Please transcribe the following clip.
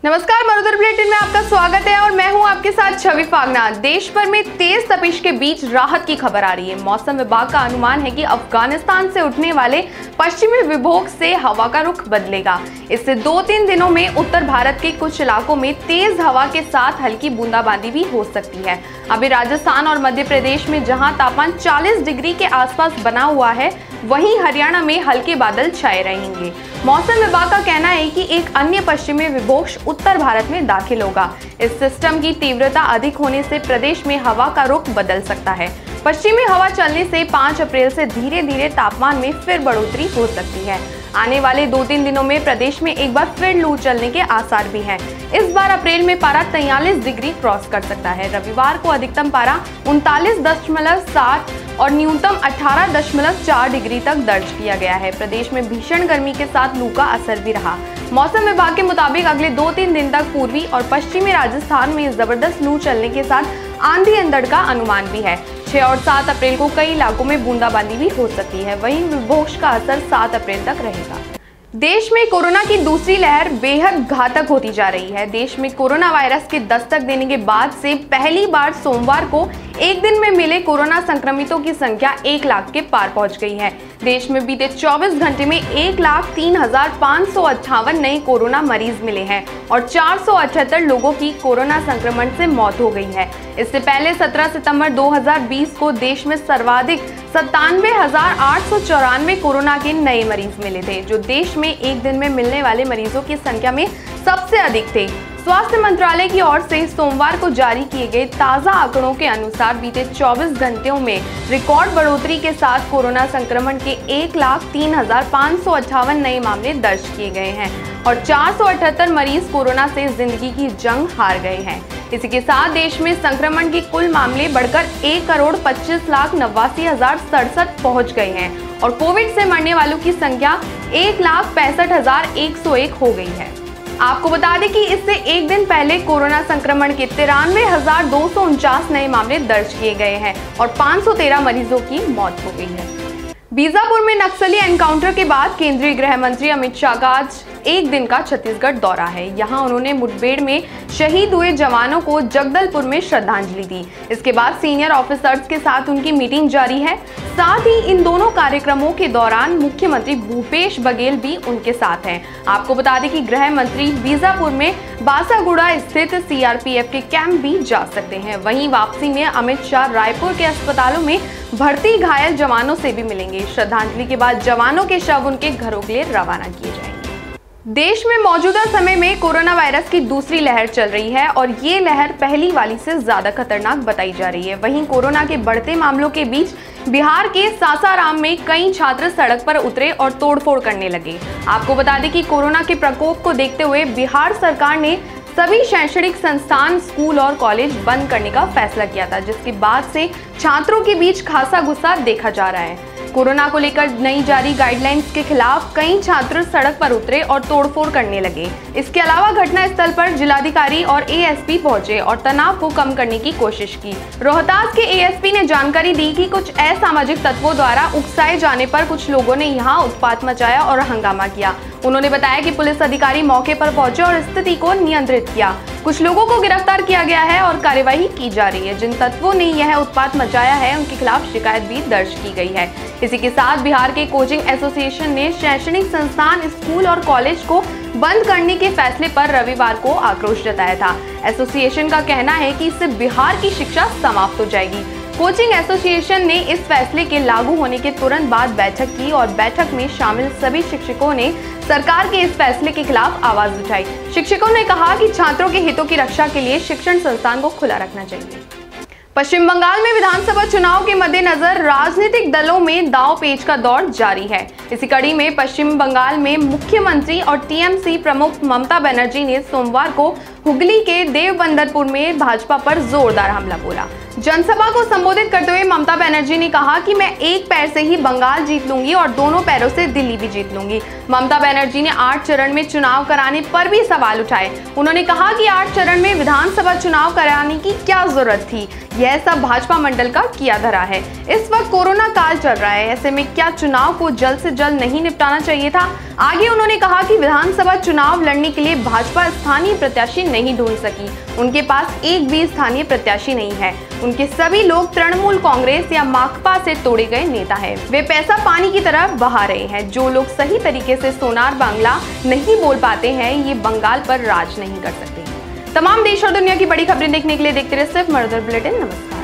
नमस्कार, मरुधर बुलेटिन में आपका स्वागत है और मैं हूं आपके साथ छवि फागना। देश भर में तेज तपिश के बीच राहत की खबर आ रही है। मौसम विभाग का अनुमान है कि अफगानिस्तान से उठने वाले पश्चिमी विभोग से हवा का रुख बदलेगा। इससे 2-3 दिनों में उत्तर भारत के कुछ इलाकों में तेज हवा के साथ हल्की बूंदाबांदी भी हो सकती है। अभी राजस्थान और मध्य प्रदेश में जहां तापमान 40 डिग्री के आसपास बना हुआ है, वहीं हरियाणा में हल्के बादल छाए रहेंगे। मौसम विभाग का कहना है कि एक अन्य पश्चिमी विभोग उत्तर भारत में दाखिल होगा। इस सिस्टम की तीव्रता अधिक होने से प्रदेश में हवा का रुख बदल सकता है। पश्चिमी हवा चलने से 5 अप्रैल से धीरे धीरे तापमान में फिर बढ़ोतरी हो सकती है। आने वाले 2-3 दिनों में प्रदेश में एक बार फिर लू चलने के आसार भी हैं। इस बार अप्रैल में पारा 43 डिग्री क्रॉस कर सकता है। रविवार को अधिकतम पारा 39.7 और न्यूनतम 18.4 डिग्री तक दर्ज किया गया है। प्रदेश में भीषण गर्मी के साथ लू का असर भी रहा। मौसम विभाग के मुताबिक अगले 2-3 दिन तक पूर्वी और पश्चिमी राजस्थान में जबरदस्त लू चलने के साथ आंधी अंधड़ का अनुमान भी है। 6 और 7 अप्रैल को कई इलाकों में बूंदाबांदी भी हो सकती है। वहीं विभोग का असर 7 अप्रैल तक रहेगा। देश में कोरोना की दूसरी लहर बेहद घातक होती जा रही है। देश में कोरोना वायरस के दस्तक देने के बाद से पहली बार सोमवार को एक दिन में मिले कोरोना संक्रमितों की संख्या 1 लाख के पार पहुंच गई है। देश में बीते 24 घंटे में 1,03,558 नए कोरोना मरीज मिले हैं और 478 लोगों की कोरोना संक्रमण से मौत हो गई है। इससे पहले 17 सितंबर 2020 को देश में सर्वाधिक 97,894 कोरोना के नए मरीज मिले थे, जो देश में एक दिन में मिलने वाले मरीजों की संख्या में सबसे अधिक थे। स्वास्थ्य मंत्रालय की ओर से सोमवार को जारी किए गए ताज़ा आंकड़ों के अनुसार बीते 24 घंटों में रिकॉर्ड बढ़ोतरी के साथ कोरोना संक्रमण के 1,03,558 नए मामले दर्ज किए गए हैं और 478 मरीज कोरोना से जिंदगी की जंग हार गए हैं। इसी के साथ देश में संक्रमण के कुल मामले बढ़कर 1,25,89,067 पहुंच गए हैं और कोविड से मरने वालों की संख्या 1,65,101 हो गई है। आपको बता दें कि इससे एक दिन पहले कोरोना संक्रमण के 93,249 नए मामले दर्ज किए गए हैं और 513 मरीजों की मौत हो गई है। बीजापुर में नक्सली एनकाउंटर के बाद केंद्रीय गृह मंत्री अमित शाह का आज एक दिन का छत्तीसगढ़ दौरा है। यहां उन्होंने मुठभेड़ में शहीद हुए जवानों को जगदलपुर में श्रद्धांजलि दी। इसके बाद सीनियर ऑफिसर्स के साथ उनकी मीटिंग जारी है। साथ ही इन दोनों कार्यक्रमों के दौरान मुख्यमंत्री भूपेश बघेल भी उनके साथ हैं। आपको बता दें कि गृह मंत्री बीजापुर में बासागुड़ा स्थित सीआरपीएफ के कैंप भी जा सकते हैं। वहीं वापसी में अमित शाह रायपुर के अस्पतालों में भर्ती घायल जवानों से भी मिलेंगे। श्रद्धांजलि के बाद जवानों के शव उनके घरों के लिए रवाना किए जाएंगे। देश में मौजूदा समय में कोरोना वायरस की दूसरी लहर चल रही है और ये लहर पहली वाली से ज्यादा खतरनाक बताई जा रही है। वहीं कोरोना के बढ़ते मामलों के बीच बिहार के सासाराम में कई छात्र सड़क पर उतरे और तोड़फोड़ करने लगे। आपको बता दें कि कोरोना के प्रकोप को देखते हुए बिहार सरकार ने सभी शैक्षणिक संस्थान, स्कूल और कॉलेज बंद करने का फैसला किया था, जिसके बाद से छात्रों के बीच खासा गुस्सा देखा जा रहा है। कोरोना को लेकर नई जारी गाइडलाइंस के खिलाफ कई छात्र सड़क पर उतरे और तोड़फोड़ करने लगे। इसके अलावा घटनास्थल पर जिलाधिकारी और एएसपी पहुंचे और तनाव को कम करने की कोशिश की। रोहतास के एएसपी ने जानकारी दी कि कुछ असामाजिक तत्वों द्वारा उकसाए जाने पर कुछ लोगों ने यहां उत्पात मचाया और हंगामा किया। उन्होंने बताया कि पुलिस अधिकारी मौके पर पहुंचे और स्थिति को नियंत्रित किया। कुछ लोगों को गिरफ्तार किया गया है और कार्यवाही की जा रही है। जिन तत्वों ने यह उत्पात मचाया है उनके खिलाफ शिकायत भी दर्ज की गई है। इसी के साथ बिहार के कोचिंग एसोसिएशन ने शैक्षणिक संस्थान, स्कूल और कॉलेज को बंद करने के फैसले पर रविवार को आक्रोश जताया था। एसोसिएशन का कहना है कि इससे बिहार की शिक्षा समाप्त हो जाएगी। कोचिंग एसोसिएशन ने इस फैसले के लागू होने के तुरंत बाद बैठक की और बैठक में शामिल सभी शिक्षकों ने सरकार के इस फैसले के खिलाफ आवाज उठाई। शिक्षकों ने कहा कि छात्रों के हितों की रक्षा के लिए शिक्षण संस्थान को खुला रखना चाहिए। पश्चिम बंगाल में विधानसभा चुनाव के मद्देनजर राजनीतिक दलों में दांव पेच का दौर जारी है। इसी कड़ी में पश्चिम बंगाल में मुख्यमंत्री और टीएमसी प्रमुख ममता बनर्जी ने सोमवार को हुगली के देवबंदरपुर में भाजपा पर जोरदार हमला बोला। जनसभा को संबोधित करते हुए ममता बनर्जी ने कहा कि मैं एक पैर से ही बंगाल जीत लूंगी और दोनों पैरों से दिल्ली भी जीत लूंगी। ममता बनर्जी ने 8 चरण में चुनाव कराने पर भी सवाल उठाए। उन्होंने कहा कि 8 चरण में विधानसभा चुनाव कराने की क्या जरूरत थी, यह सब भाजपा मंडल का किया धरा है। इस वक्त कोरोना काल चल रहा है, ऐसे में क्या चुनाव को जल्द से जल्द नहीं निपटाना चाहिए था। आगे उन्होंने कहा कि विधानसभा चुनाव लड़ने के लिए भाजपा स्थानीय प्रत्याशी नहीं ढूंढ सकी, उनके पास एक भी स्थानीय प्रत्याशी नहीं है। उनके सभी लोग तृणमूल कांग्रेस या माकपा से तोड़े गए नेता है। वे पैसा पानी की तरह बहा रहे हैं। जो लोग सही तरीके से सोनार बांग्ला नहीं बोल पाते हैं, ये बंगाल पर राज नहीं कर सकते। तमाम देश और दुनिया की बड़ी खबरें देखने के लिए देखते रहिए सिर्फ मर्दर बुलेटिन। नमस्कार।